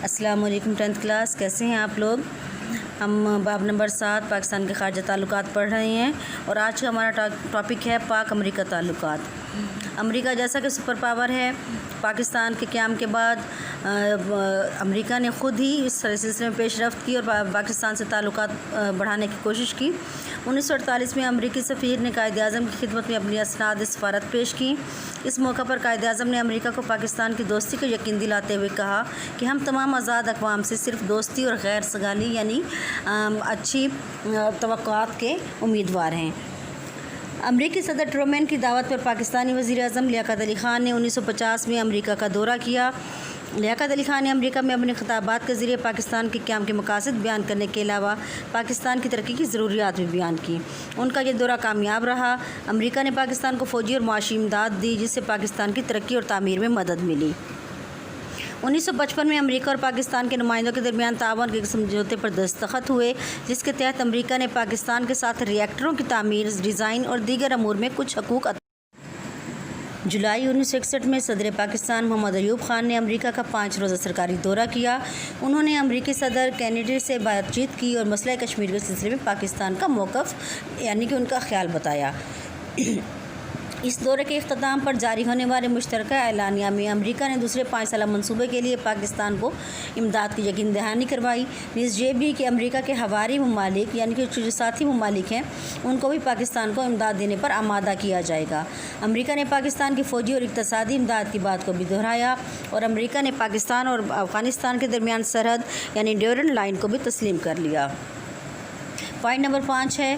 السلام علیکم 10th class, کیسے ہیں آپ لوگ؟ ہم باب نمبر 7 پاکستان کے خارجہ تعلقات پڑھ رہے ہیں اور آج کا ہمارا ٹاپک ہے پاک امریکہ تعلقات۔ امریکہ جیسا کہ سپر پاور ہے، پاکستان کے قیام کے بعد امریکہ نے خود ہی اس سلسلے میں پیش رفت کی اور پاکستان سے تعلقات بڑھانے کی کوشش کی۔ 1948 میں امریکی سفیر نے قائد اعظم کی خدمت میں اپنی اسناد سفارت پیش کی۔ اس موقع پر قائد اعظم نے امریکہ کو پاکستان کی دوستی کو یقین دلاتے ہوئے کہا کہ ہم تمام آزاد اقوام سے صرف دوستی اور غیر سگالی یعنی اچھی توقعات کے امیدوار ہیں۔ امریکی صدر ٹرومین کی دعوت پر پاکستانی وزیر اعظم لیاقت علی خان نے 1950 میں امریکہ کا دورہ کیا۔ لیاقت علی خان نے امریکہ میں اپنے خطابات کے ذریعے پاکستان کے قیام کے مقاصد بیان کرنے کے علاوہ پاکستان کی ترقی کی ضروریات بھی بیان کی۔ ان کا یہ دورہ کامیاب رہا۔ امریکہ نے پاکستان کو فوجی اور معاشی امداد دی، جس سے پاکستان کی ترقی اور تعمیر میں مدد ملی۔ 1955 میں امریکہ اور پاکستان کے نمائندوں کے درمیان تعاون کے سمجھوتے پر دستخط ہوئے، جس کے تحت امریکہ نے پاکستان کے ساتھ ری ایکٹروں کی تعمیر، ڈیزائن اور دیگر امور میں کچھ حقوق جولائی 1961 میں صدر پاکستان محمد ایوب خان نے امریکہ کا 5 روزہ سرکاری دورہ کیا۔ انہوں نے امریکی صدر کینیڈی سے بات چیت کی اور مسئلہ کشمیر کے سلسلے میں پاکستان کا موقف یعنی کہ ان کا خیال بتایا۔ اس دورے کے اختتام پر جاری ہونے والے مشترکہ اعلامیہ میں امریکہ نے دوسرے 5 سالہ منصوبے کے لیے پاکستان کو امداد کی یقین دہانی کروائی، نیز یہ بھی کہ امریکہ کے ہواری ممالک یعنی کہ جو ساتھی ممالک ہیں ان کو بھی پاکستان کو امداد دینے پر آمادہ کیا جائے گا۔ امریکہ نے پاکستان کی فوجی اور اقتصادی امداد کی بات کو بھی دہرایا اور امریکہ نے پاکستان اور افغانستان کے درمیان سرحد یعنی ڈیورنڈ لائن کو بھی تسلیم کر لیا۔ پوائنٹ نمبر 5 ہے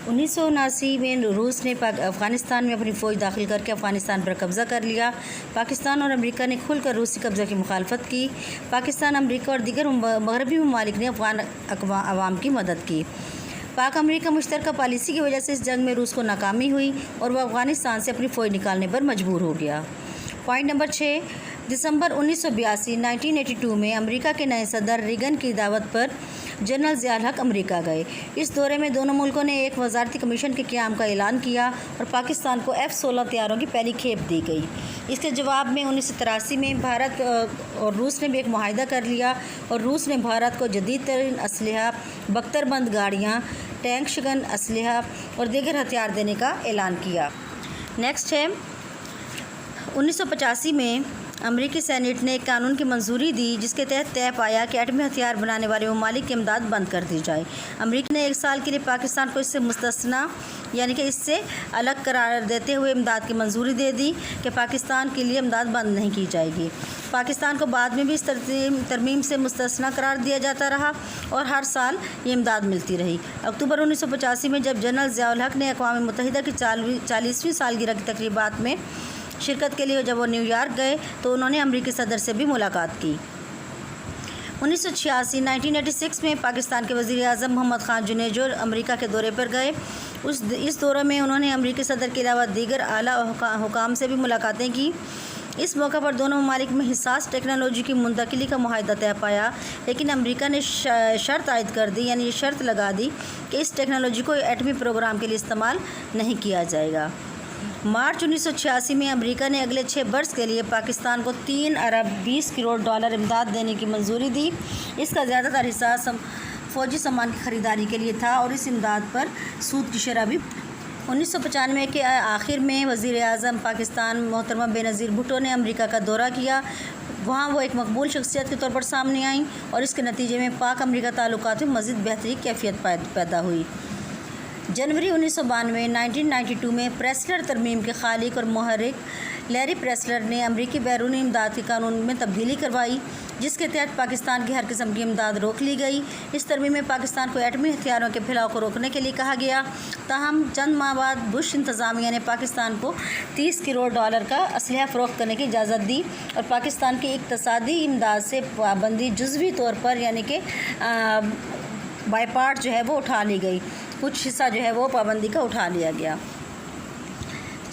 1979 میں روس نے افغانستان میں اپنی فوج داخل کر کے افغانستان پر قبضہ کر لیا۔ پاکستان اور امریکہ نے کھل کر روسی قبضہ کی مخالفت کی۔ پاکستان، امریکہ اور دیگر مغربی ممالک نے افغان عوام کی مدد کی۔ پاک امریکہ مشترکہ پالیسی کی وجہ سے اس جنگ میں روس کو ناکامی ہوئی اور وہ افغانستان سے اپنی فوج نکالنے پر مجبور ہو گیا۔ پوائنٹ نمبر 6 دسمبر 1982 میں امریکہ کے نئے صدر ریگن کی دعوت پر جنرل ضیاء الحق امریکہ گئے۔ اس دورے میں دونوں ملکوں نے ایک وزارتی کمیشن کے قیام کا اعلان کیا اور پاکستان کو F-16 طیاروں کی پہلی کھیپ دی گئی۔ اس کے جواب میں 1983 میں بھارت اور روس نے بھی ایک معاہدہ کر لیا اور روس نے بھارت کو جدید ترین اسلحہ، بختر بند گاڑیاں، ٹینک شگن اسلحہ اور دیگر ہتھیار دینے کا اعلان کیا۔ نیکسٹ ہے 1985 میں امریکی سینیٹ نے ایک قانون کی منظوری دی جس کے تحت طے پایا کہ ایٹمی ہتھیار بنانے والے ممالک کی امداد بند کر دی جائے۔ امریکہ نے 1 سال کے لیے پاکستان کو اس سے مستثنی یعنی کہ اس سے الگ قرار دیتے ہوئے امداد کی منظوری دے دی کہ پاکستان کے لیے امداد بند نہیں کی جائے گی۔ پاکستان کو بعد میں بھی اس ترمیم سے مستثنی قرار دیا جاتا رہا اور ہر سال یہ امداد ملتی رہی۔ اکتوبر 1985 میں جب جنرل ضیاء الحق نے اقوام متحدہ کی 40ویں سالگرہ کی تقریبات میں شرکت کے لیے جب وہ نیو یارک گئے تو انہوں نے امریکی صدر سے بھی ملاقات کی۔ 1986 میں پاکستان کے وزیر اعظم محمد خان جنیجو امریکہ کے دورے پر گئے۔ اس دورے میں انہوں نے امریکی صدر کے علاوہ دیگر اعلیٰ حکام سے بھی ملاقاتیں کی۔ اس موقع پر دونوں ممالک میں حساس ٹیکنالوجی کی منتقلی کا معاہدہ طے پایا، لیکن امریکہ نے شرط عائد کر دی یعنی یہ شرط لگا دی کہ اس ٹیکنالوجی کو ایٹمی پروگرام کے لیے استعمال نہیں کیا جائے گا۔ مارچ 1986 میں امریکہ نے اگلے 6 برس کے لیے پاکستان کو $3 ارب 20 کروڑ امداد دینے کی منظوری دی۔ اس کا زیادہ تر حصہ فوجی سامان کی خریداری کے لیے تھا اور اس امداد پر سود کی شرح بھی 1995 کے آخر میں وزیر اعظم پاکستان محترمہ بینظیر بھٹو نے امریکہ کا دورہ کیا۔ وہاں وہ ایک مقبول شخصیت کے طور پر سامنے آئیں اور اس کے نتیجے میں پاک امریکہ تعلقات میں مزید بہتری کیفیت پیدا ہوئی۔ جنوری 1992 میں پریسلر ترمیم کے خالق اور محرک لیری پریسلر نے امریکی بیرونی امداد کے قانون میں تبدیلی کروائی، جس کے تحت پاکستان کی ہر قسم کی امداد روک لی گئی۔ اس ترمیم میں پاکستان کو ایٹمی ہتھیاروں کے پھیلاؤ کو روکنے کے لیے کہا گیا۔ تاہم چند ماہ بعد بش انتظامیہ نے پاکستان کو $30 کروڑ کا اسلحہ فروخت کرنے کی اجازت دی اور پاکستان کی اقتصادی امداد سے پابندی جزوی طور پر یعنی کہ بائی پارٹ جو ہے وہ اٹھا لی گئی، کچھ حصہ جو ہے وہ پابندی کا اٹھا لیا گیا۔